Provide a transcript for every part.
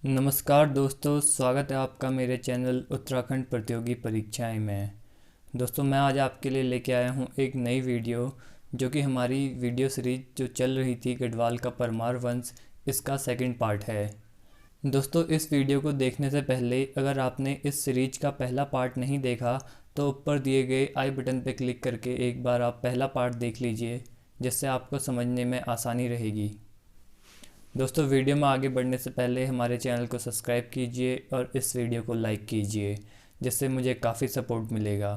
नमस्कार दोस्तों, स्वागत है आपका मेरे चैनल उत्तराखंड प्रतियोगी परीक्षाएं में। दोस्तों, मैं आज आपके लिए लेके आया हूं एक नई वीडियो, जो कि हमारी वीडियो सीरीज जो चल रही थी गढ़वाल का परमार वंश, इसका सेकंड पार्ट है। दोस्तों, इस वीडियो को देखने से पहले अगर आपने इस सीरीज का पहला पार्ट नहीं देखा तो ऊपर दिए गए आई बटन पर क्लिक करके एक बार आप पहला पार्ट देख लीजिए, जिससे आपको समझने में आसानी रहेगी। दोस्तों, वीडियो में आगे बढ़ने से पहले हमारे चैनल को सब्सक्राइब कीजिए और इस वीडियो को लाइक कीजिए, जिससे मुझे काफ़ी सपोर्ट मिलेगा।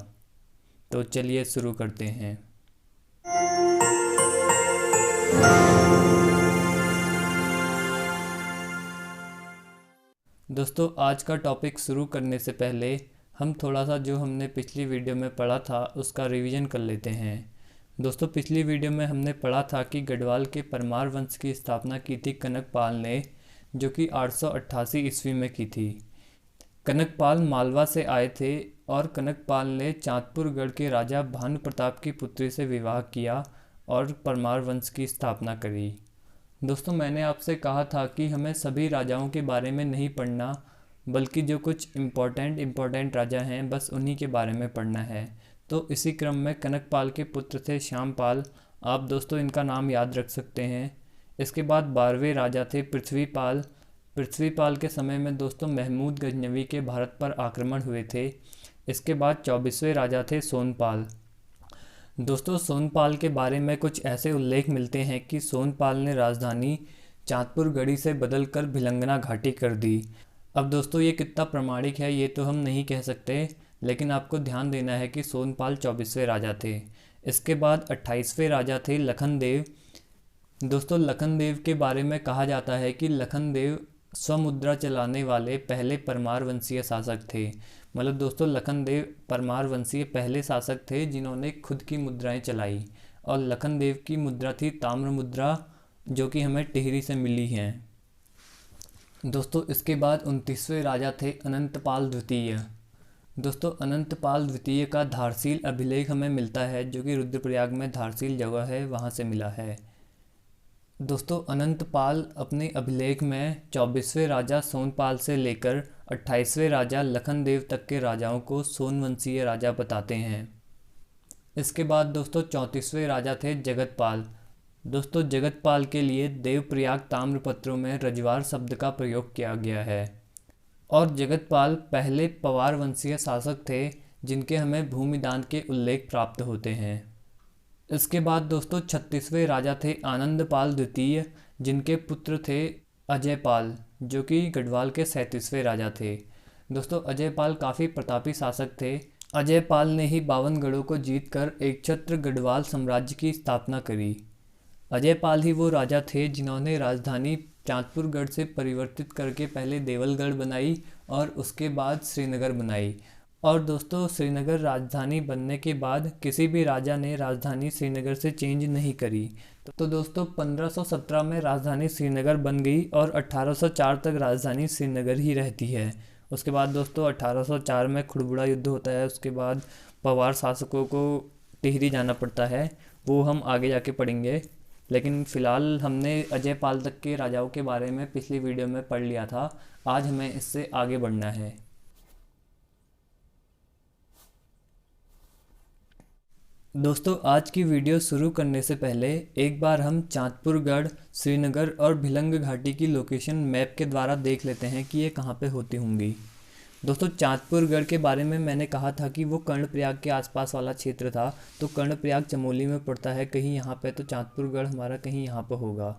तो चलिए शुरू करते हैं। दोस्तों, आज का टॉपिक शुरू करने से पहले हम थोड़ा सा जो हमने पिछली वीडियो में पढ़ा था उसका रिवीजन कर लेते हैं। दोस्तों, पिछली वीडियो में हमने पढ़ा था कि गढ़वाल के परमार वंश की स्थापना की थी कनकपाल ने, जो कि 888 ईस्वी में की थी। कनकपाल मालवा से आए थे और कनकपाल ने चांदपुरगढ़ के राजा भानु प्रताप की पुत्री से विवाह किया और परमार वंश की स्थापना करी। दोस्तों, मैंने आपसे कहा था कि हमें सभी राजाओं के बारे में नहीं पढ़ना, बल्कि जो कुछ इम्पोर्टेंट राजा हैं बस उन्हीं के बारे में पढ़ना है। तो इसी क्रम में कनकपाल के पुत्र थे श्यामपाल। आप दोस्तों इनका नाम याद रख सकते हैं। इसके बाद 12वें राजा थे पृथ्वीपाल। पृथ्वीपाल के समय में दोस्तों महमूद गजनवी के भारत पर आक्रमण हुए थे। इसके बाद 24वें राजा थे सोनपाल। दोस्तों, सोनपाल के बारे में कुछ ऐसे उल्लेख मिलते हैं कि सोनपाल ने राजधानी चांदपुरगढ़ी से बदलकर भिलंगना घाटी कर दी। अब दोस्तों, ये कितना प्रामाणिक है ये तो हम नहीं कह सकते, लेकिन आपको ध्यान देना है कि सोनपाल 24वें राजा थे। इसके बाद 28वें राजा थे लखनदेव। दोस्तों, लखनदेव के बारे में कहा जाता है कि लखनदेव स्वमुद्रा चलाने वाले पहले परमार वंशीय शासक थे। मतलब दोस्तों, लखनदेव परमार वंशीय पहले शासक थे जिन्होंने खुद की मुद्राएं चलाई, और लखनदेव की मुद्रा थी ताम्र मुद्रा, जो कि हमें टिहरी से मिली हैं। दोस्तों, इसके बाद 29वें राजा थे अनंतपाल द्वितीय। दोस्तों, अनंतपाल द्वितीय का धारसील अभिलेख हमें मिलता है, जो कि रुद्रप्रयाग में धारसील जगह है, वहाँ से मिला है। दोस्तों, अनंतपाल अपने अभिलेख में 24वें राजा सोनपाल से लेकर 28वें राजा लखनदेव तक के राजाओं को सोनवंशीय राजा बताते हैं। इसके बाद दोस्तों 34वें राजा थे जगतपाल। दोस्तों, जगतपाल के लिए देवप्रयाग ताम्रपत्रों में रजवार शब्द का प्रयोग किया गया है, और जगतपाल पहले पवार वंशीय शासक थे जिनके हमें भूमिदान के उल्लेख प्राप्त होते हैं। इसके बाद दोस्तों 36वें राजा थे आनंदपाल द्वितीय, जिनके पुत्र थे अजयपाल, जो कि गढ़वाल के 37वें राजा थे। दोस्तों, अजयपाल काफ़ी प्रतापी शासक थे। अजयपाल ने ही 52 गढ़ों को जीतकर एक छत्र गढ़वाल साम्राज्य की स्थापना करी। अजयपाल ही वो राजा थे जिन्होंने राजधानी चांदपुरगढ़ से परिवर्तित करके पहले देवलगढ़ बनाई और उसके बाद श्रीनगर बनाई। और दोस्तों, श्रीनगर राजधानी बनने के बाद किसी भी राजा ने राजधानी श्रीनगर से चेंज नहीं करी। तो दोस्तों 1517 में राजधानी श्रीनगर बन गई और 1804 तक राजधानी श्रीनगर ही रहती है। उसके बाद दोस्तों 1804 में खुड़बुड़ा युद्ध होता है। उसके बाद पवार शासकों को टिहरी जाना पड़ता है, वो हम आगे जाके पढ़ेंगे। लेकिन फ़िलहाल हमने अजयपाल तक के राजाओं के बारे में पिछली वीडियो में पढ़ लिया था। आज हमें इससे आगे बढ़ना है। दोस्तों, आज की वीडियो शुरू करने से पहले एक बार हम चांदपुरगढ़, श्रीनगर और भिलंग घाटी की लोकेशन मैप के द्वारा देख लेते हैं कि ये कहाँ पे होती होंगी। दोस्तों, चांदपुरगढ़ के बारे में मैंने कहा था कि वो कर्णप्रयाग के आसपास वाला क्षेत्र था। तो कर्णप्रयाग चमोली में पड़ता है कहीं यहाँ पे, तो चांदपुरगढ़ हमारा कहीं यहाँ पे होगा।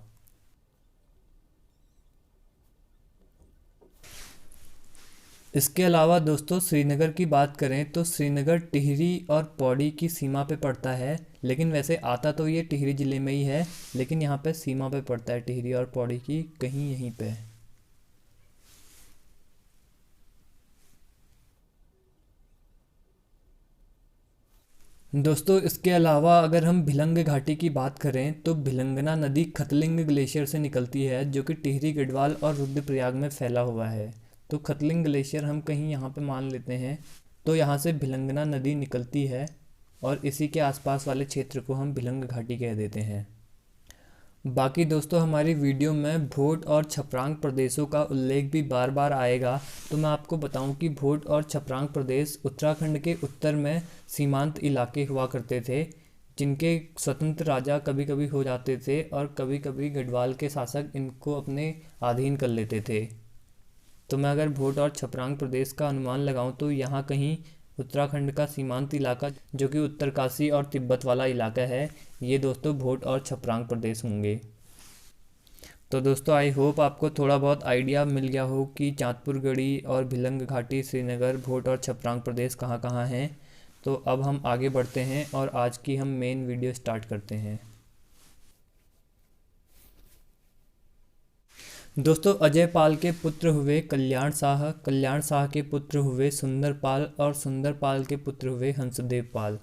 इसके अलावा दोस्तों श्रीनगर की बात करें तो श्रीनगर टिहरी और पौड़ी की सीमा पे पड़ता है। लेकिन वैसे आता तो ये टिहरी ज़िले में ही है, लेकिन यहाँ पे सीमा पे पड़ता है टिहरी और पौड़ी की, कहीं यहीं पे। दोस्तों, इसके अलावा अगर हम भिलंग घाटी की बात करें तो भिलंगना नदी खतलिंग ग्लेशियर से निकलती है, जो कि टिहरी, गढ़वाल और रुद्रप्रयाग में फैला हुआ है। तो खतलिंग ग्लेशियर हम कहीं यहाँ पे मान लेते हैं। तो यहाँ से भिलंगना नदी निकलती है और इसी के आसपास वाले क्षेत्र को हम भिलंग घाटी कह देते हैं। बाकी दोस्तों हमारी वीडियो में भोट और छपरांग प्रदेशों का उल्लेख भी बार बार आएगा, तो मैं आपको बताऊं कि भोट और छपरांग प्रदेश उत्तराखंड के उत्तर में सीमांत इलाके हुआ करते थे, जिनके स्वतंत्र राजा कभी कभी हो जाते थे और कभी कभी गढ़वाल के शासक इनको अपने अधीन कर लेते थे। तो मैं अगर भोट और छपरांग प्रदेश का अनुमान लगाऊं तो यहाँ कहीं उत्तराखंड का सीमांत इलाका जो कि उत्तरकाशी और तिब्बत वाला इलाका है, ये दोस्तों भोट और छपरांग प्रदेश होंगे। तो दोस्तों आई होप आपको थोड़ा बहुत आइडिया मिल गया हो कि चांदपुर गढ़ी और भिलंग घाटी, श्रीनगर, भोट और छपरांग प्रदेश कहाँ कहाँ हैं। तो अब हम आगे बढ़ते हैं और आज की हम मेन वीडियो स्टार्ट करते हैं। दोस्तों अजयपाल के पुत्र हुए कल्याण शाह, कल्याण शाह के पुत्र हुए सुंदरपाल और सुंदरपाल के पुत्र हुए हंसदेव पाल।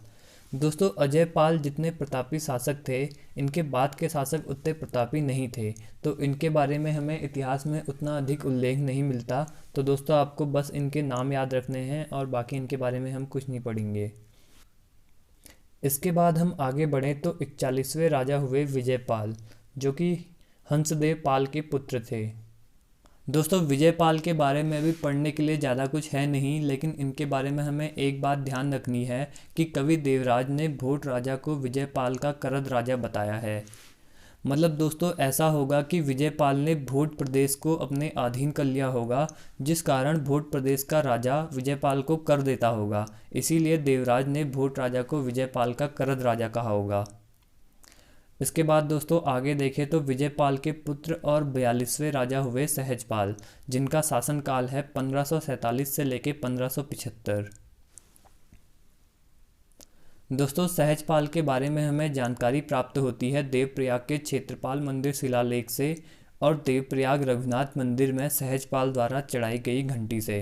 दोस्तों अजयपाल जितने प्रतापी शासक थे, इनके बाद के शासक उतने प्रतापी नहीं थे, तो इनके बारे में हमें इतिहास में उतना अधिक उल्लेख नहीं मिलता। तो दोस्तों आपको बस इनके नाम याद रखने हैं और बाकी इनके बारे में हम कुछ नहीं पढ़ेंगे। इसके बाद हम आगे बढ़ें तो 41वें राजा हुए विजयपाल, जो कि हंसदेव पाल के पुत्र थे। दोस्तों विजयपाल के बारे में भी पढ़ने के लिए ज़्यादा कुछ है नहीं, लेकिन इनके बारे में हमें एक बात ध्यान रखनी है कि कवि देवराज ने भोट राजा को विजयपाल का करद राजा बताया है। मतलब दोस्तों ऐसा होगा कि विजयपाल ने भोट प्रदेश को अपने अधीन कर लिया होगा, जिस कारण भोट प्रदेश का राजा विजयपाल को कर देता होगा। इसीलिए देवराज ने भोट राजा को विजयपाल का करद राजा कहा होगा। इसके बाद दोस्तों आगे देखें तो विजयपाल के पुत्र और 42वें राजा हुए सहजपाल, जिनका शासनकाल है 1547 से लेके 1575। दोस्तों सहजपाल के बारे में हमें जानकारी प्राप्त होती है देवप्रयाग के क्षेत्रपाल मंदिर शिलालेख से और देवप्रयाग रघुनाथ मंदिर में सहजपाल द्वारा चढ़ाई गई घंटी से।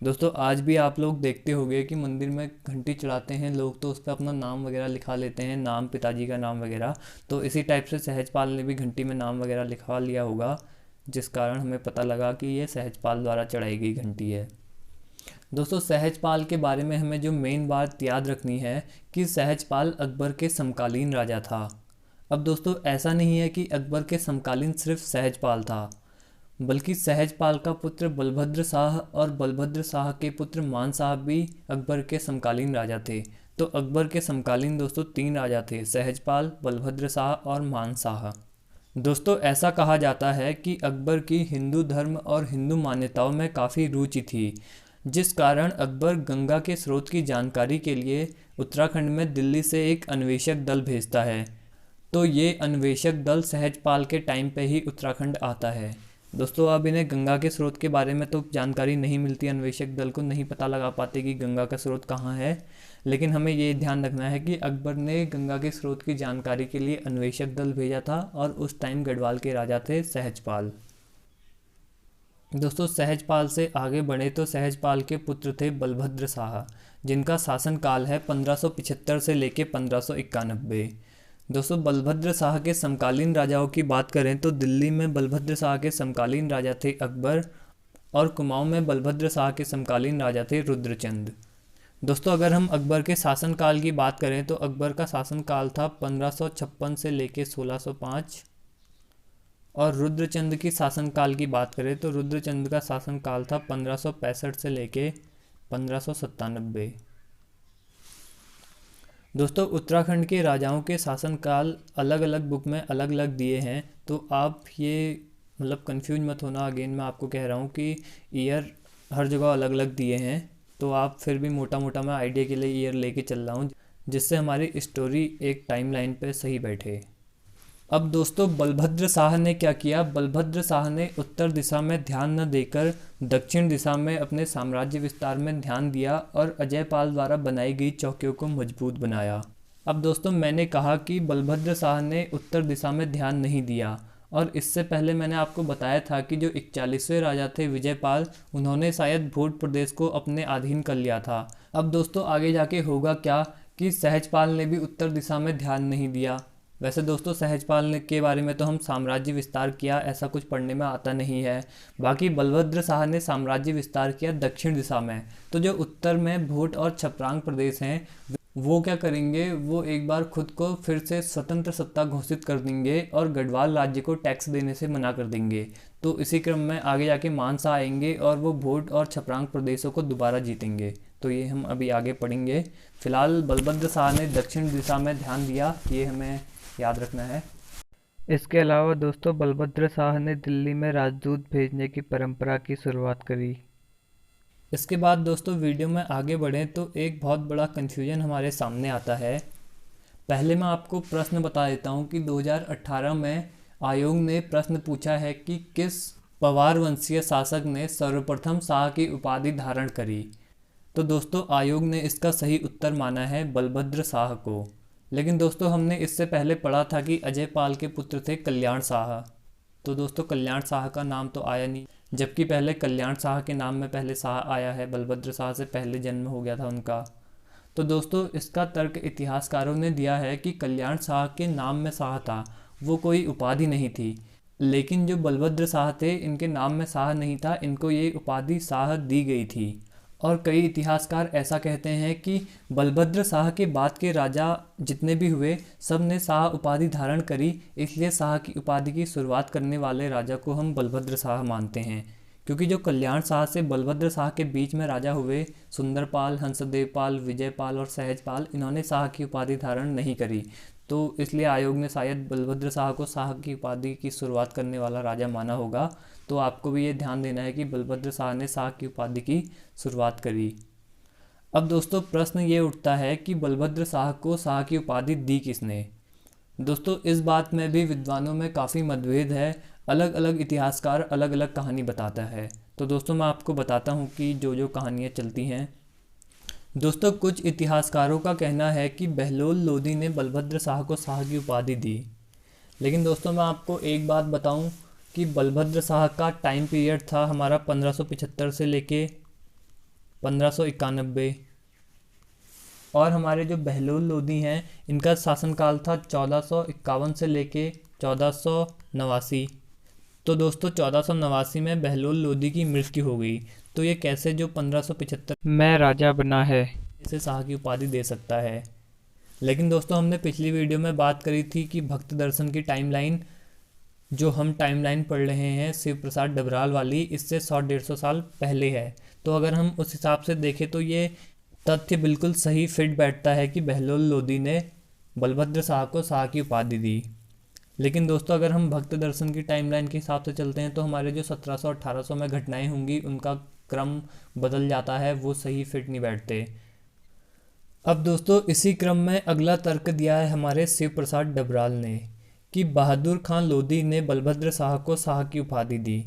दोस्तों आज भी आप लोग देखते होंगे कि मंदिर में घंटी चढ़ाते हैं लोग, तो उस पर अपना नाम वगैरह लिखा लेते हैं, नाम, पिताजी का नाम वगैरह। तो इसी टाइप से सहजपाल ने भी घंटी में नाम वगैरह लिखवा लिया होगा, जिस कारण हमें पता लगा कि ये सहजपाल द्वारा चढ़ाई गई घंटी है। दोस्तों सहजपाल के बारे में हमें जो मेन बात याद रखनी है कि सहजपाल अकबर के समकालीन राजा था। अब दोस्तों ऐसा नहीं है कि अकबर के समकालीन सिर्फ सहजपाल था, बल्कि सहजपाल का पुत्र बलभद्र शाह और बलभद्र शाह के पुत्र मान शाह भी अकबर के समकालीन राजा थे। तो अकबर के समकालीन दोस्तों 3 राजा थे, सहजपाल, बलभद्र शाह और मान शाह। दोस्तों ऐसा कहा जाता है कि अकबर की हिंदू धर्म और हिंदू मान्यताओं में काफ़ी रुचि थी, जिस कारण अकबर गंगा के स्रोत की जानकारी के लिए उत्तराखंड में दिल्ली से एक अन्वेषक दल भेजता है। तो ये अन्वेषक दल सहजपाल के टाइम पे ही उत्तराखंड आता है। दोस्तों अब इन्हें गंगा के स्रोत के बारे में तो जानकारी नहीं मिलती, अन्वेषक दल को नहीं पता लगा पाते कि गंगा का स्रोत कहाँ है, लेकिन हमें ये ध्यान रखना है कि अकबर ने गंगा के स्रोत की जानकारी के लिए अन्वेषक दल भेजा था और उस टाइम गढ़वाल के राजा थे सहजपाल। दोस्तों सहजपाल से आगे बढ़े तो सहजपाल के पुत्र थे बलभद्र शाह, जिनका शासनकाल है 1575 से लेके 1591। दोस्तों बलभद्र शाह के समकालीन राजाओं की बात करें तो दिल्ली में बलभद्र शाह के समकालीन राजा थे अकबर और कुमाऊं में बलभद्र शाह के समकालीन राजा थे रुद्रचंद। दोस्तों अगर हम अकबर के शासनकाल की बात करें तो अकबर का शासनकाल था 1556 से लेके 1605 और रुद्रचंद की शासनकाल की बात करें तो रुद्रचंद का शासनकाल था 1565 से लेके 1597। दोस्तों उत्तराखंड के राजाओं के शासनकाल अलग अलग बुक में अलग अलग दिए हैं, तो आप ये मतलब कंफ्यूज मत होना। अगेन मैं आपको कह रहा हूँ कि ईयर हर जगह अलग अलग दिए हैं, तो आप फिर भी मोटा मोटा मैं आइडिया के लिए ईयर लेके चल रहा हूँ, जिससे हमारी स्टोरी एक टाइमलाइन पे सही बैठे। अब दोस्तों बलभद्र शाह ने क्या किया, बलभद्र शाह ने उत्तर दिशा में ध्यान न देकर दक्षिण दिशा में अपने साम्राज्य विस्तार में ध्यान दिया और अजयपाल द्वारा बनाई गई चौकियों को मजबूत बनाया। अब दोस्तों मैंने कहा कि बलभद्र शाह ने उत्तर दिशा में ध्यान नहीं दिया, और इससे पहले मैंने आपको बताया था कि जो 41वें राजा थे विजयपाल, उन्होंने शायद भोट प्रदेश को अपने अधीन कर लिया था। अब दोस्तों आगे जाके होगा क्या कि सहजपाल ने भी उत्तर दिशा में ध्यान नहीं दिया। वैसे दोस्तों सहजपाल ने के बारे में तो हम साम्राज्य विस्तार किया ऐसा कुछ पढ़ने में आता नहीं है। बाकी बलभद्र शाह ने साम्राज्य विस्तार किया दक्षिण दिशा में। तो जो उत्तर में भोट और छपरांग प्रदेश हैं वो क्या करेंगे, वो एक बार खुद को फिर से स्वतंत्र सत्ता घोषित कर देंगे और गढ़वाल राज्य को टैक्स देने से मना कर देंगे। तो इसी क्रम में आगे जाके मानसा आएंगे और वो भोट और छपरांग प्रदेशों को दोबारा जीतेंगे। तो ये हम अभी आगे पढ़ेंगे। फिलहाल बलभद्र शाह ने दक्षिण दिशा में ध्यान दिया, ये हमें याद रखना है। इसके अलावा दोस्तों बलभद्र शाह ने दिल्ली में राजदूत भेजने की परंपरा की शुरुआत करी। इसके बाद दोस्तों वीडियो में आगे बढ़ें तो एक बहुत बड़ा कन्फ्यूजन हमारे सामने आता है। पहले मैं आपको प्रश्न बता देता हूँ कि 2018 में आयोग ने प्रश्न पूछा है कि किस पवार वंशीय शासक ने सर्वप्रथम शाह की उपाधि धारण करी। तो दोस्तों आयोग ने इसका सही उत्तर माना है बलभद्र शाह को। लेकिन दोस्तों हमने इससे पहले पढ़ा था कि अजय पाल के पुत्र थे कल्याण शाह। तो दोस्तों कल्याण शाह का नाम तो आया नहीं, जबकि पहले कल्याण शाह के नाम में पहले शाह आया है, बलभद्र शाह से पहले जन्म हो गया था उनका। तो दोस्तों इसका तर्क इतिहासकारों ने दिया है कि कल्याण शाह के नाम में शाह था, वो कोई उपाधि नहीं थी। लेकिन जो बलभद्र शाह थे इनके नाम में शाह नहीं था, इनको ये उपाधि शाह दी गई थी। और कई इतिहासकार ऐसा कहते हैं कि बलभद्र शाह के बाद के राजा जितने भी हुए सब ने शाह उपाधि धारण करी, इसलिए शाह की उपाधि की शुरुआत करने वाले राजा को हम बलभद्र शाह मानते हैं। क्योंकि जो कल्याण शाह से बलभद्र शाह के बीच में राजा हुए, सुंदरपाल, हंसदेवपाल, विजयपाल और सहजपाल, इन्होंने शाह की उपाधि धारण नहीं करी। तो इसलिए आयोग ने शायद बलभद्र शाह को शाह की उपाधि की शुरुआत करने वाला राजा माना होगा। तो आपको भी ये ध्यान देना है कि बलभद्र शाह ने शाह की उपाधि की शुरुआत करी। अब दोस्तों प्रश्न ये उठता है कि बलभद्र शाह को शाह की उपाधि दी किसने। दोस्तों इस बात में भी विद्वानों में काफ़ी मतभेद है, अलग अलग इतिहासकार अलग अलग कहानी बताता है। तो दोस्तों मैं आपको बताता हूँ कि जो कहानियाँ चलती हैं। दोस्तों कुछ इतिहासकारों का कहना है कि बहलोल लोदी ने बलभद्र शाह को शाह की उपाधि दी। लेकिन दोस्तों मैं आपको एक बात बताऊं कि बलभद्र शाह का टाइम पीरियड था हमारा 1575 से लेके 1591, और हमारे जो बहलोल लोदी हैं इनका शासनकाल था 1451 से लेके 1489। तो दोस्तों 1489 में बहलोल लोदी की मृत्यु हो गई। तो ये कैसे जो 1575 में राजा बना है इसे शाह की उपाधि दे सकता है। लेकिन दोस्तों हमने पिछली वीडियो में बात करी थी कि भक्त दर्शन की टाइमलाइन, जो हम टाइमलाइन पढ़ रहे हैं शिव प्रसाद डबराल वाली, इससे 100-150 साल पहले है। तो अगर हम उस हिसाब से देखें तो ये तथ्य बिल्कुल सही फिट बैठता है कि बहलोल लोदी ने बलभद्र शाह को शाह की उपाधि दी। लेकिन दोस्तों अगर हम भक्त दर्शन की टाइमलाइन के हिसाब से चलते हैं तो हमारे जो 1700-1800 में घटनाएं होंगी उनका क्रम बदल जाता है, वो सही फिट नहीं बैठते। अब दोस्तों इसी क्रम में अगला तर्क दिया है हमारे शिव प्रसाद डबराल ने कि बहादुर खान लोदी ने बलभद्र शाह को शाह की उपाधि दी।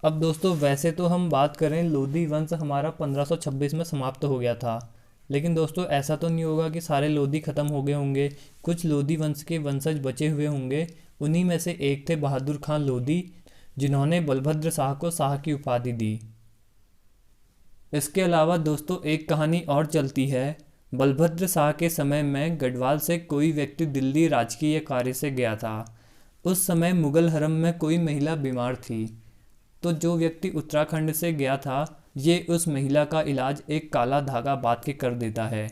अब दोस्तों वैसे तो हम बात करें लोदी वंश हमारा 1526 में समाप्त हो गया था, लेकिन दोस्तों ऐसा तो नहीं होगा कि सारे लोदी ख़त्म हो गए होंगे, कुछ लोदी वंश के वंशज बचे हुए होंगे। उन्हीं में से एक थे बहादुर खान लोदी, जिन्होंने बलभद्र शाह को शाह की उपाधि दी। इसके अलावा दोस्तों एक कहानी और चलती है। बलभद्र शाह के समय में गढ़वाल से कोई व्यक्ति दिल्ली राजकीय कार्य से गया था। उस समय मुगल हरम में कोई महिला बीमार थी, तो जो व्यक्ति उत्तराखंड से गया था ये उस महिला का इलाज एक काला धागा बांध के कर देता है।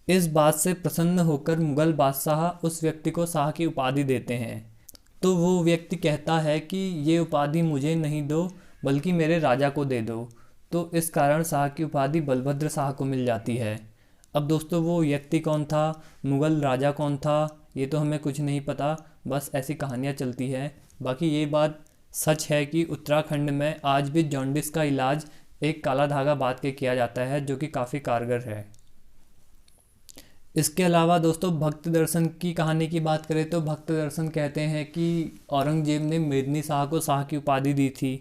इस बात से प्रसन्न होकर मुगल बादशाह उस व्यक्ति को शाह की उपाधि देते हैं। तो वो व्यक्ति कहता है कि ये उपाधि मुझे नहीं दो बल्कि मेरे राजा को दे दो। तो इस कारण शाह की उपाधि बलभद्र शाह को मिल जाती है। अब दोस्तों वो व्यक्ति कौन था, मुगल राजा कौन था, ये तो हमें कुछ नहीं पता, बस ऐसी कहानियाँ चलती है। बाकी ये बात सच है कि उत्तराखंड में आज भी जॉन्डिस का इलाज एक काला धागा बांध के किया जाता है, जो कि काफ़ी कारगर है। इसके अलावा दोस्तों भक्त दर्शन की कहानी की बात करें तो भक्त दर्शन कहते हैं कि औरंगजेब ने मेदिनी शाह को शाह की उपाधि दी थी।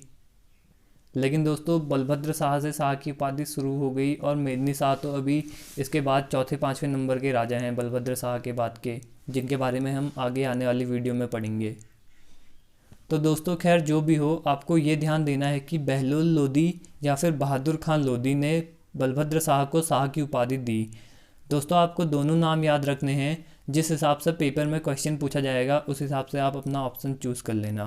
लेकिन दोस्तों बलभद्र शाह से शाह की उपाधि शुरू हो गई और मेदिनी शाह तो अभी इसके बाद चौथे 5वें नंबर के राजा हैं बलभद्र शाह के बाद के, जिनके बारे में हम आगे आने वाली वीडियो में पढ़ेंगे। तो दोस्तों खैर जो भी हो, आपको ये ध्यान देना है कि बहलोल लोदी या फिर बहादुर खान लोदी ने बलभद्र शाह को शाह की उपाधि दी। दोस्तों आपको दोनों नाम याद रखने हैं, जिस हिसाब से पेपर में क्वेश्चन पूछा जाएगा उस हिसाब से आप अपना ऑप्शन चूज़ कर लेना।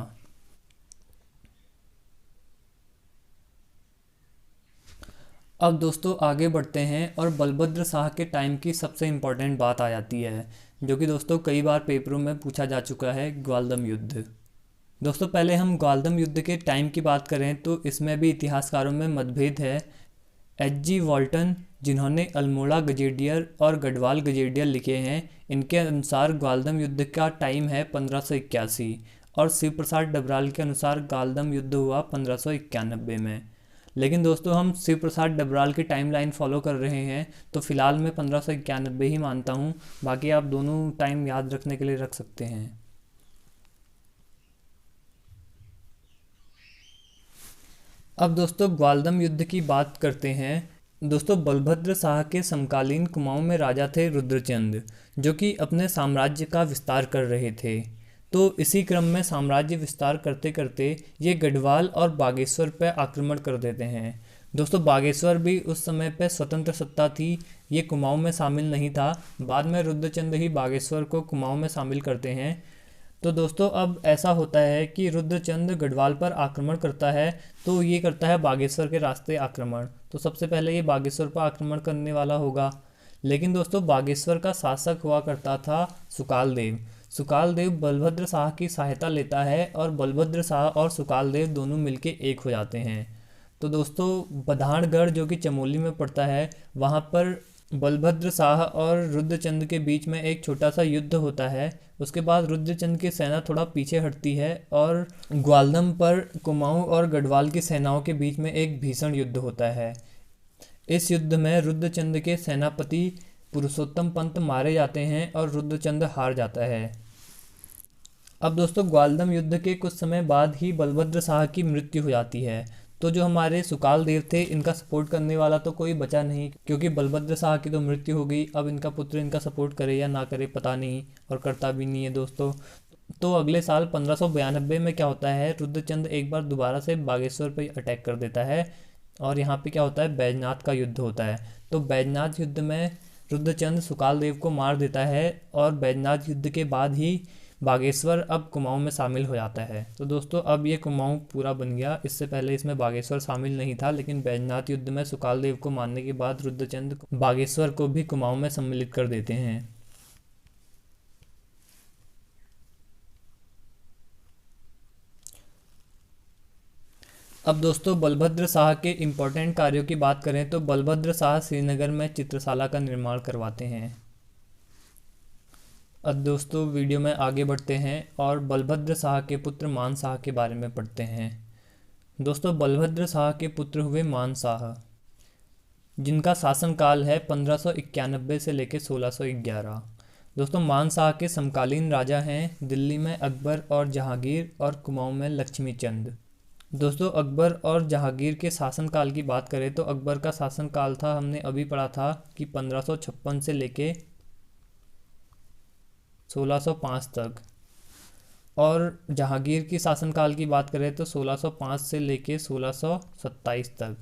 अब दोस्तों आगे बढ़ते हैं और बलभद्र शाह के टाइम की सबसे इम्पोर्टेंट बात आ जाती है, जो कि दोस्तों कई बार पेपरों में पूछा जा चुका है, ग्वालदम युद्ध। दोस्तों पहले हम ग्वालदम युद्ध के टाइम की बात करें तो इसमें भी इतिहासकारों में मतभेद है। H.G. वॉल्टन, जिन्होंने अल्मोड़ा गजेटियर और गढ़वाल गजेटियर लिखे हैं, इनके अनुसार ग्वालदम युद्ध का टाइम है 1581 और शिव प्रसाद डबराल के अनुसार ग्वालदम युद्ध हुआ 1591 में। लेकिन दोस्तों हम शिव प्रसाद डबराल की टाइमलाइन फॉलो कर रहे हैं तो फिलहाल मैं 1591 ही मानता हूँ, बाकी आप दोनों टाइम याद रखने के लिए रख सकते हैं। अब दोस्तों ग्वालदम युद्ध की बात करते हैं। दोस्तों बलभद्र शाह के समकालीन कुमाऊं में राजा थे रुद्रचंद, जो कि अपने साम्राज्य का विस्तार कर रहे थे। तो इसी क्रम में साम्राज्य विस्तार करते करते ये गढ़वाल और बागेश्वर पर आक्रमण कर देते हैं। दोस्तों बागेश्वर भी उस समय पे स्वतंत्र सत्ता थी, ये कुमाऊं में शामिल नहीं था। बाद में रुद्रचंद ही बागेश्वर को कुमाऊं में शामिल करते हैं। तो दोस्तों अब ऐसा होता है कि रुद्रचंद गढ़वाल पर आक्रमण करता है, तो ये करता है बागेश्वर के रास्ते आक्रमण। तो सबसे पहले ये बागेश्वर पर आक्रमण करने वाला होगा। लेकिन दोस्तों बागेश्वर का शासक हुआ करता था सुकालदेव। सुकालदेव बलभद्र शाह की सहायता लेता है और बलभद्र शाह और सुकालदेव दोनों मिलके एक हो जाते हैं। तो दोस्तों बधानगढ़, जो कि चमोली में पड़ता है, वहाँ पर बलभद्र शाह और रुद्रचंद के बीच में एक छोटा सा युद्ध होता है। उसके बाद रुद्रचंद की सेना थोड़ा पीछे हटती है और ग्वालदम पर कुमाऊं और गढ़वाल की सेनाओं के बीच में एक भीषण युद्ध होता है। इस युद्ध में रुद्रचंद के सेनापति पुरुषोत्तम पंत मारे जाते हैं और रुद्रचंद हार जाता है। अब दोस्तों ग्वालदम युद्ध के कुछ समय बाद ही बलभद्र शाह की मृत्यु हो जाती है। तो जो हमारे सुकालदेव थे, इनका सपोर्ट करने वाला तो कोई बचा नहीं, क्योंकि बलभद्र शाह की तो मृत्यु हो गई। अब इनका पुत्र इनका सपोर्ट करे या ना करे पता नहीं, और करता भी नहीं है दोस्तों। तो अगले साल 1592 में क्या होता है, रुद्रचंद एक बार दोबारा से बागेश्वर पर अटैक कर देता है और यहाँ पे क्या होता है, बैजनाथ का युद्ध होता है। तो बैजनाथ युद्ध में रुद्रचंद सुकालदेव को मार देता है और बैजनाथ युद्ध के बाद ही बागेश्वर अब कुमाऊं में शामिल हो जाता है। तो दोस्तों अब ये कुमाऊं पूरा बन गया। इससे पहले इसमें बागेश्वर शामिल नहीं था, लेकिन बैजनाथ युद्ध में सुकालदेव को मारने के बाद रुद्रचंद बागेश्वर को भी कुमाऊं में सम्मिलित कर देते हैं। अब दोस्तों बलभद्र शाह के इम्पोर्टेंट कार्यों की बात करें तो बलभद्र शाह श्रीनगर में चित्रशाला का निर्माण करवाते हैं। अब दोस्तों वीडियो में आगे बढ़ते हैं और बलभद्र शाह के पुत्र मान शाह के बारे में पढ़ते हैं। दोस्तों बलभद्र शाह के पुत्र हुए मान शाह, जिनका शासनकाल है 1591 से लेकर 1611। दोस्तों मान शाह के समकालीन राजा हैं दिल्ली में अकबर और जहांगीर और कुमाऊं में लक्ष्मी चंद। दोस्तों अकबर और जहांगीर के शासनकाल की बात करें तो अकबर का शासनकाल था, हमने अभी पढ़ा था कि 1556 से लेके 1605 तक, और जहांगीर की शासनकाल की बात करें तो 1605 से लेके 1627 तक।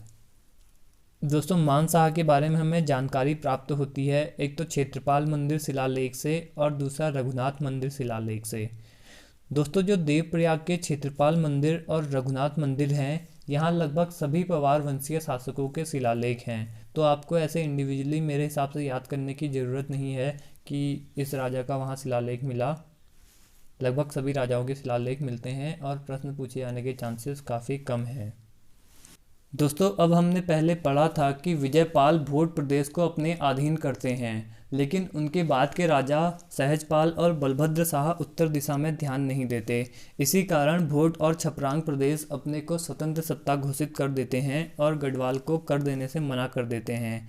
दोस्तों मान शाह के बारे में हमें जानकारी प्राप्त होती है, एक तो क्षेत्रपाल मंदिर शिलालेख से और दूसरा रघुनाथ मंदिर शिलालेख से। दोस्तों जो देवप्रयाग के क्षेत्रपाल मंदिर और रघुनाथ मंदिर हैं, यहाँ लगभग सभी पवार वंशीय शासकों के शिलालेख हैं। तो आपको ऐसे इंडिविजुअली मेरे हिसाब से याद करने की ज़रूरत नहीं है कि इस राजा का वहाँ शिलालेख मिला। लगभग सभी राजाओं के शिलालेख मिलते हैं और प्रश्न पूछे जाने के चांसेस काफ़ी कम हैं। दोस्तों अब हमने पहले पढ़ा था कि विजयपाल भोट प्रदेश को अपने अधीन करते हैं, लेकिन उनके बाद के राजा सहजपाल और बलभद्र शाह उत्तर दिशा में ध्यान नहीं देते। इसी कारण भोट और छपरांग प्रदेश अपने को स्वतंत्र सत्ता घोषित कर देते हैं और गढ़वाल को कर देने से मना कर देते हैं।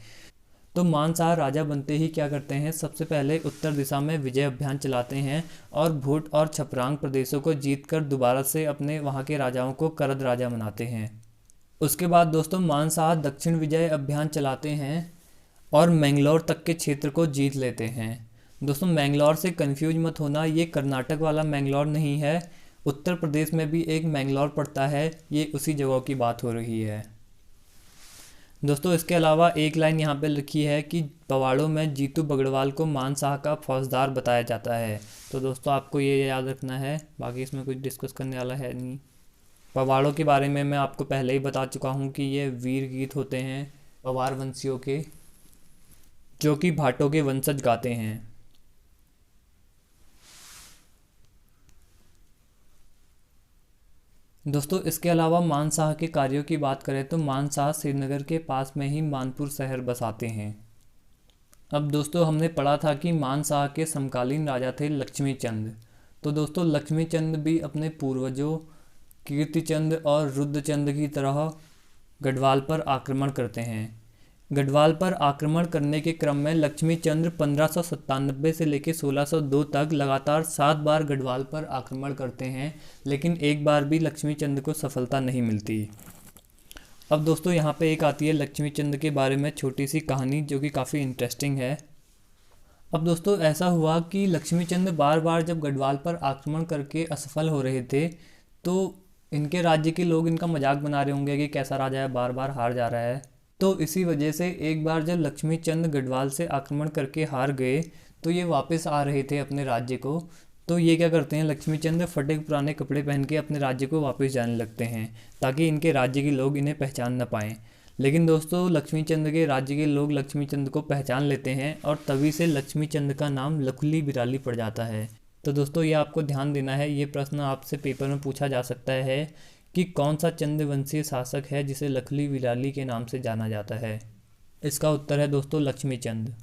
तो मान शाह राजा बनते ही क्या करते हैं, सबसे पहले उत्तर दिशा में विजय अभियान चलाते हैं और भोट और छपरांग प्रदेशों को जीतकर दोबारा से अपने वहाँ के राजाओं को करद राजा बनाते हैं। उसके बाद दोस्तों मान शाह दक्षिण विजय अभियान चलाते हैं और मैंगलोर तक के क्षेत्र को जीत लेते हैं। दोस्तों मैंगलोर से कंफ्यूज मत होना, ये कर्नाटक वाला मैंगलोर नहीं है, उत्तर प्रदेश में भी एक मैंगलोर पड़ता है, ये उसी जगह की बात हो रही है। दोस्तों इसके अलावा एक लाइन यहाँ पे लिखी है कि पवाड़ों में जीतू बगड़वाल को मान शाह का फौजदार बताया जाता है। तो दोस्तों आपको ये याद रखना है, बाकी इसमें कुछ डिस्कस करने वाला है नहीं। पवाड़ों के बारे में मैं आपको पहले ही बता चुका हूँ कि ये वीर गीत होते हैं, पवार वंशियों के, जो कि भाटों के वंशज गाते हैं। दोस्तों इसके अलावा मान शाह के कार्यों की बात करें तो मान शाह श्रीनगर के पास में ही मानपुर शहर बसाते हैं। अब दोस्तों हमने पढ़ा था कि मान शाह के समकालीन राजा थे लक्ष्मी चंद। तो दोस्तों लक्ष्मी चंद भी अपने पूर्वजों कीर्तिचंद और रुद्रचंद की तरह गढ़वाल पर आक्रमण करते हैं। गढ़वाल पर आक्रमण करने के क्रम में लक्ष्मी चंद्र 1597 से लेकर 1602 तक लगातार 7 बार गढ़वाल पर आक्रमण करते हैं, लेकिन एक बार भी लक्ष्मी चंद को सफलता नहीं मिलती। अब दोस्तों यहाँ पे एक आती है लक्ष्मी चंद के बारे में छोटी सी कहानी, जो कि काफ़ी इंटरेस्टिंग है। अब दोस्तों ऐसा हुआ कि लक्ष्मी चंद बार बार जब गढ़वाल पर आक्रमण करके असफल हो रहे थे, तो इनके राज्य के लोग इनका मजाक बना रहे होंगे कि कैसा राजा है, बार बार हार जा रहा है। तो इसी वजह से एक बार जब लक्ष्मी चंद गढ़वाल से आक्रमण करके हार गए, तो ये वापस आ रहे थे अपने राज्य को। तो ये क्या करते हैं, लक्ष्मी चंद फटे पुराने कपड़े पहन के अपने राज्य को वापस जाने लगते हैं, ताकि इनके राज्य के लोग इन्हें पहचान न पाएँ। लेकिन दोस्तों लक्ष्मी चंद के राज्य के लोग लक्ष्मी चंद को पहचान लेते हैं, और तभी से लक्ष्मी चंद का नाम लखुली बिराली पड़ जाता है। तो दोस्तों ये आपको ध्यान देना है, ये प्रश्न आपसे पेपर में पूछा जा सकता है कि कौन सा चंद्रवंशीय शासक है जिसे लखुली बिराली के नाम से जाना जाता है। इसका उत्तर है दोस्तों लक्ष्मी चंद।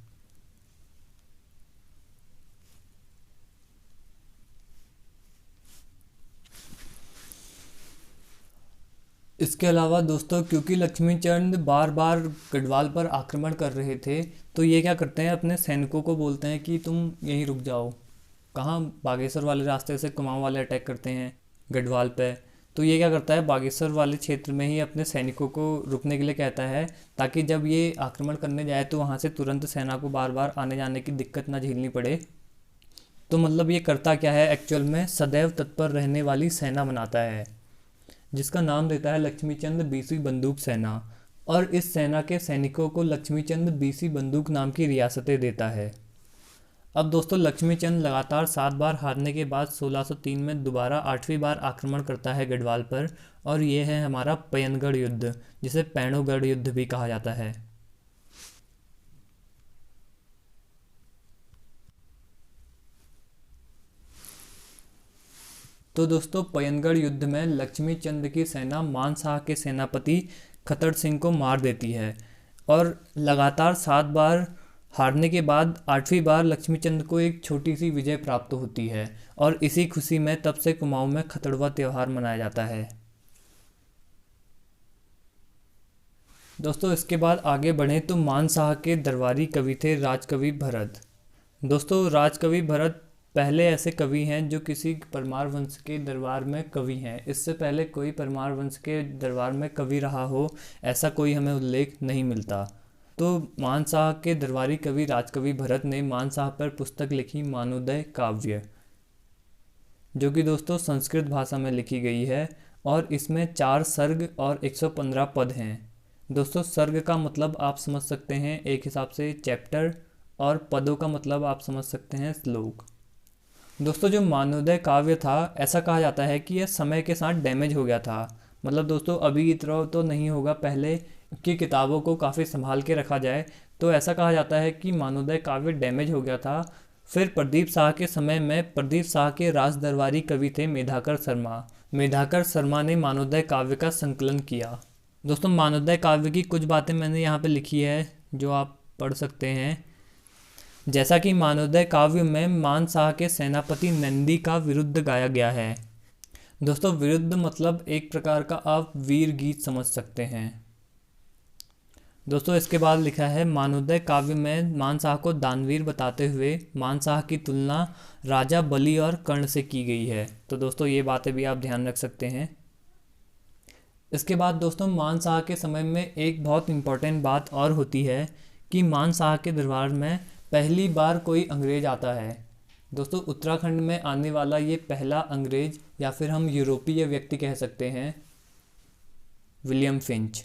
इसके अलावा दोस्तों क्योंकि लक्ष्मी चंद बार बार गढ़वाल पर आक्रमण कर रहे थे, तो ये क्या करते हैं, अपने सैनिकों को बोलते हैं कि तुम यहीं रुक जाओ। कहाँ, बागेश्वर वाले रास्ते से कुमाऊं वाले अटैक करते हैं गढ़वाल पे। तो ये क्या करता है, बागेश्वर वाले क्षेत्र में ही अपने सैनिकों को रुकने के लिए कहता है, ताकि जब ये आक्रमण करने जाए तो वहाँ से तुरंत सेना को बार बार आने जाने की दिक्कत ना झेलनी पड़े। तो मतलब ये करता क्या है, एक्चुअल में सदैव तत्पर रहने वाली सेना बनाता है, जिसका नाम देता है लक्ष्मीचंद बीसी बंदूक सेना। और इस सेना के सैनिकों को लक्ष्मीचंद बीसी बंदूक नाम की रियासतें देता है। अब दोस्तों लक्ष्मीचंद लगातार 7 बार हारने के बाद 1603 में दोबारा 8वीं बार आक्रमण करता है गढ़वाल पर, और ये है हमारा पयनगढ़ युद्ध, जिसे पैणोगढ़ युद्ध भी कहा जाता है। तो दोस्तों पयनगढ़ युद्ध में लक्ष्मी चंद की सेना मान शाह के सेनापति खतर सिंह को मार देती है, और लगातार 7 बार हारने के बाद 8वीं बार लक्ष्मी चंद को एक छोटी सी विजय प्राप्त होती है, और इसी खुशी में तब से कुमाऊं में खतड़वा त्यौहार मनाया जाता है। दोस्तों इसके बाद आगे बढ़ें तो मान शाह के दरबारी कवि थे राजकवि भरत। दोस्तों राजकवि भरत पहले ऐसे कवि हैं जो किसी परमार वंश के दरबार में कवि हैं। इससे पहले कोई परमार वंश के दरबार में कवि रहा हो, ऐसा कोई हमें उल्लेख नहीं मिलता। तो मान शाह के दरबारी कवि राजकवि भरत ने मान शाह पर पुस्तक लिखी मानोदय काव्य, जो कि दोस्तों संस्कृत भाषा में लिखी गई है, और इसमें 4 सर्ग और 115 पद हैं। दोस्तों सर्ग का मतलब आप समझ सकते हैं एक हिसाब से चैप्टर, और पदों का मतलब आप समझ सकते हैं श्लोक। दोस्तों जो मानोदय काव्य था, ऐसा कहा जाता है कि यह समय के साथ डैमेज हो गया था। मतलब दोस्तों अभी की तरह तो नहीं होगा, पहले की किताबों को काफ़ी संभाल के रखा जाए, तो ऐसा कहा जाता है कि मानोदय काव्य डैमेज हो गया था। फिर प्रदीप शाह के समय में प्रदीप शाह के राज दरबारी कवि थे मेधाकर शर्मा। मेधाकर शर्मा ने मानोदय काव्य का संकलन किया। दोस्तों मानोदय काव्य की कुछ बातें मैंने यहाँ पे लिखी है जो आप पढ़ सकते हैं। जैसा कि मानोदय काव्य में मान शाह के सेनापति नंदी का विरुद्ध गाया गया है। दोस्तों विरुद्ध मतलब एक प्रकार का आप वीर गीत समझ सकते हैं। दोस्तों इसके बाद लिखा है मानोदय काव्य में मान शाह को दानवीर बताते हुए मान शाह की तुलना राजा बलि और कर्ण से की गई है। तो दोस्तों ये बातें भी आप ध्यान रख सकते हैं। इसके बाद दोस्तों मान शाह के समय में एक बहुत इम्पोर्टेंट बात और होती है कि मान शाह के दरबार में पहली बार कोई अंग्रेज आता है। दोस्तों उत्तराखंड में आने वाला ये पहला अंग्रेज, या फिर हम यूरोपीय व्यक्ति कह सकते हैं, विलियम फिंच।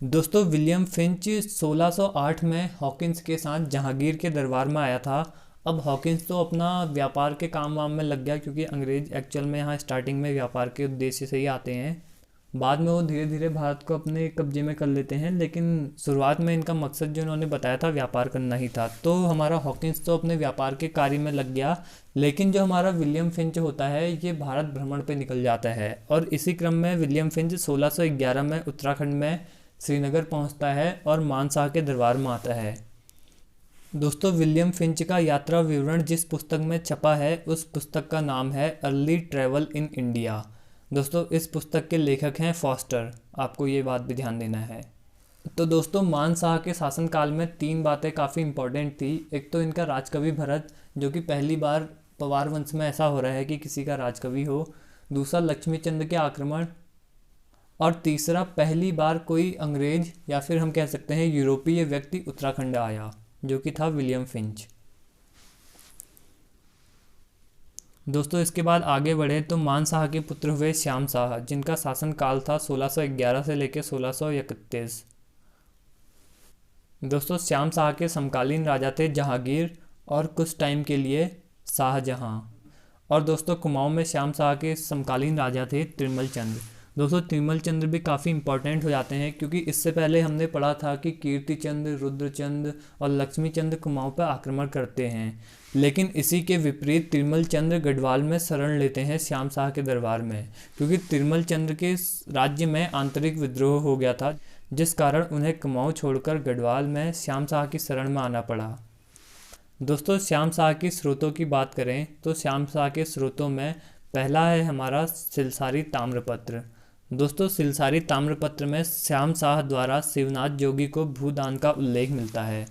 दोस्तों विलियम फिंच 1608 में हॉकिंस के साथ जहांगीर के दरबार में आया था। अब हॉकिंस तो अपना व्यापार के काम वाम में लग गया, क्योंकि अंग्रेज एक्चुअल में यहाँ स्टार्टिंग में व्यापार के उद्देश्य से ही आते हैं। बाद में वो धीरे धीरे भारत को अपने कब्जे में कर लेते हैं, लेकिन शुरुआत में इनका मकसद जो उन्होंने बताया था व्यापार करना ही था। तो हमारा हॉकिंस तो अपने व्यापार के कार्य में लग गया, लेकिन जो हमारा विलियम फिंच होता है ये भारत भ्रमण पे निकल जाता है। और इसी क्रम में विलियम फिंच 1611 में उत्तराखंड में श्रीनगर पहुंचता है और मान शाह के दरबार में आता है। दोस्तों, विलियम फिंच का यात्रा विवरण जिस पुस्तक में छपा है उस पुस्तक का नाम है अर्ली ट्रैवल इन इंडिया। दोस्तों, इस पुस्तक के लेखक हैं फॉस्टर, आपको ये बात भी ध्यान देना है। तो दोस्तों, मान शाह के शासनकाल में 3 बातें काफ़ी इंपॉर्टेंट थी। एक तो इनका राजकवि भरत, जो कि पहली बार पवार वंश में ऐसा हो रहा है कि किसी का राजकवि हो। दूसरा, लक्ष्मी चंद के आक्रमण। और तीसरा, पहली बार कोई अंग्रेज या फिर हम कह सकते हैं यूरोपीय व्यक्ति उत्तराखंड आया, जो कि था विलियम फिंच। दोस्तों, इसके बाद आगे बढ़े तो मान शाह के पुत्र हुए श्याम शाह, जिनका शासनकाल था 1611 से लेकर 1631। दोस्तों, श्याम शाह के समकालीन राजा थे जहांगीर और कुछ टाइम के लिए शाहजहां। और दोस्तों, कुमाऊं में श्याम शाह के समकालीन राजा थे तिरुमल चंद। दोस्तों, तिरुमल चंद्र भी काफ़ी इंपॉर्टेंट हो जाते हैं, क्योंकि इससे पहले हमने पढ़ा था कि कीर्ति चंद, रुद्रचंद और लक्ष्मी चंद कुमाऊं पर आक्रमण करते हैं, लेकिन इसी के विपरीत तिरुमल चंद्र गढ़वाल में शरण लेते हैं श्याम शाह के दरबार में, क्योंकि तिरुमल चंद्र के राज्य में आंतरिक विद्रोह हो गया था, जिस कारण उन्हें कुमाऊं छोड़कर गढ़वाल में श्याम शाह की शरण में आना पड़ा। दोस्तों, श्याम शाह की स्रोतों की बात करें तो श्याम शाह के स्रोतों में पहला है हमारा सिलसारी ताम्रपत्र। दोस्तों, सिलसारी ताम्रपत्र में श्याम शाह द्वारा शिवनाथ जोगी को भूदान का उल्लेख मिलता है।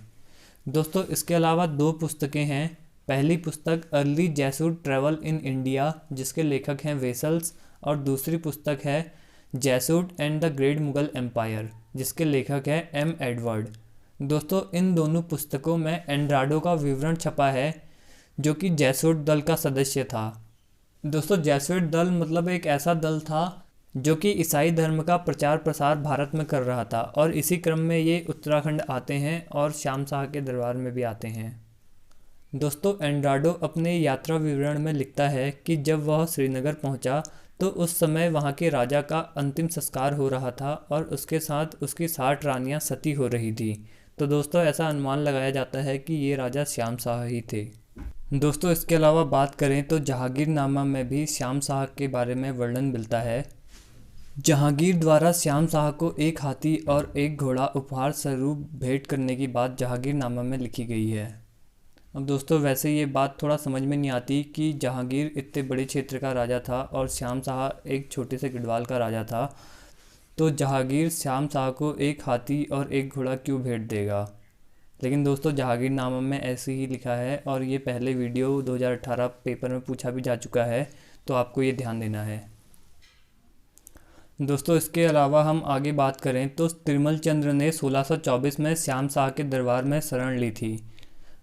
दोस्तों, इसके अलावा 2 पुस्तकें हैं। पहली पुस्तक early Jesuit travel in India, जिसके लेखक हैं वेसल्स, और दूसरी पुस्तक है Jesuit and the great Mughal empire, जिसके लेखक हैं एम एडवर्ड। दोस्तों, इन दोनों पुस्तकों में एंड्राडो का विवरण छपा है, जो कि जैसूट दल का सदस्य था। दोस्तों, जैसूट दल मतलब एक ऐसा दल था जो कि ईसाई धर्म का प्रचार प्रसार भारत में कर रहा था, और इसी क्रम में ये उत्तराखंड आते हैं और श्याम शाह के दरबार में भी आते हैं। दोस्तों, एंड्राडो अपने यात्रा विवरण में लिखता है कि जब वह श्रीनगर पहुंचा तो उस समय वहां के राजा का अंतिम संस्कार हो रहा था और उसके साथ उसकी 60 रानियां सती हो रही थी। तो दोस्तों, ऐसा अनुमान लगाया जाता है कि ये राजा श्याम शाह ही थे। दोस्तों, इसके अलावा बात करें तो जहांगीरनामा में भी श्याम शाह के बारे में वर्णन मिलता है। जहांगीर द्वारा श्याम शाह को एक हाथी और एक घोड़ा उपहार स्वरूप भेंट करने की बात जहांगीरनामा में लिखी गई है। अब दोस्तों, वैसे ये बात थोड़ा समझ में नहीं आती कि जहांगीर इतने बड़े क्षेत्र का राजा था और श्याम शाह एक छोटे से गढ़वाल का राजा था, तो जहांगीर श्याम शाह को एक हाथी और एक घोड़ा क्यों भेंट देगा। लेकिन दोस्तों, जहांगीरनामा में ऐसे ही लिखा है, और ये पहले वीडियो 2018 पेपर में पूछा भी जा चुका है, तो आपको ये ध्यान देना है। दोस्तों, इसके अलावा हम आगे बात करें तो तिरुमल चंद्र ने 1624 में श्याम शाह के दरबार में शरण ली थी।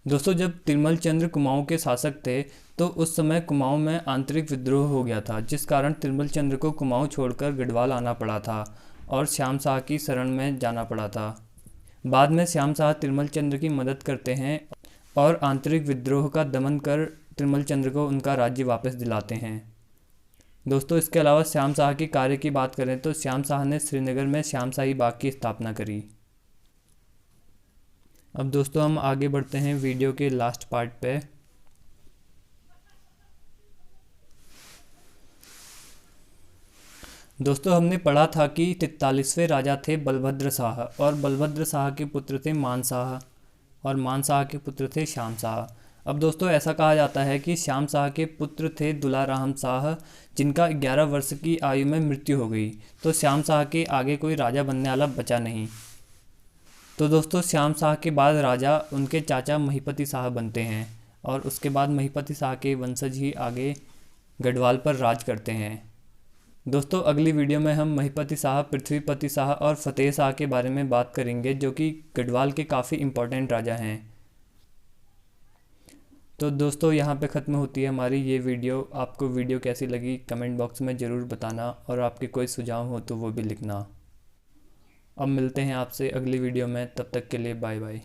दोस्तों, जब तिरुमल चंद्र कुमाऊं के शासक थे तो उस समय कुमाऊं में आंतरिक विद्रोह हो गया था, जिस कारण तिरुमल चंद्र को कुमाऊं छोड़कर गढ़वाल आना पड़ा था और श्याम शाह की शरण में जाना पड़ा था। बाद में श्याम शाह तिरुमल चंद्र की मदद करते हैं और आंतरिक विद्रोह का दमन कर तिरुमल चंद्र को उनका राज्य वापस दिलाते हैं। दोस्तों, इसके अलावा श्याम शाह के कार्य की बात करें तो श्याम शाह ने श्रीनगर में श्याम शाही बाग की स्थापना करी। अब दोस्तों, हम आगे बढ़ते हैं वीडियो के लास्ट पार्ट पे। दोस्तों, हमने पढ़ा था कि 43वें राजा थे बलभद्र शाह, और बलभद्र शाह के पुत्र थे मान शाह, और मान शाह के पुत्र थे श्याम शाह। अब दोस्तों, ऐसा कहा जाता है कि श्याम शाह के पुत्र थे दुलाराम शाह, जिनका 11 वर्ष की आयु में मृत्यु हो गई, तो श्याम शाह के आगे कोई राजा बनने वाला बचा नहीं। तो दोस्तों, श्याम शाह के बाद राजा उनके चाचा महीपति शाह बनते हैं, और उसके बाद महीपति शाह के वंशज ही आगे गढ़वाल पर राज करते हैं। दोस्तों, अगली वीडियो में हम महीपति शाह, पृथ्वीपति शाह और फतेह शाह के बारे में बात करेंगे, जो कि गढ़वाल के काफ़ी इम्पोर्टेंट राजा हैं। तो दोस्तों, यहाँ पे ख़त्म होती है हमारी ये वीडियो। आपको वीडियो कैसी लगी कमेंट बॉक्स में ज़रूर बताना, और आपके कोई सुझाव हो तो वो भी लिखना। अब मिलते हैं आपसे अगली वीडियो में, तब तक के लिए बाय बाय।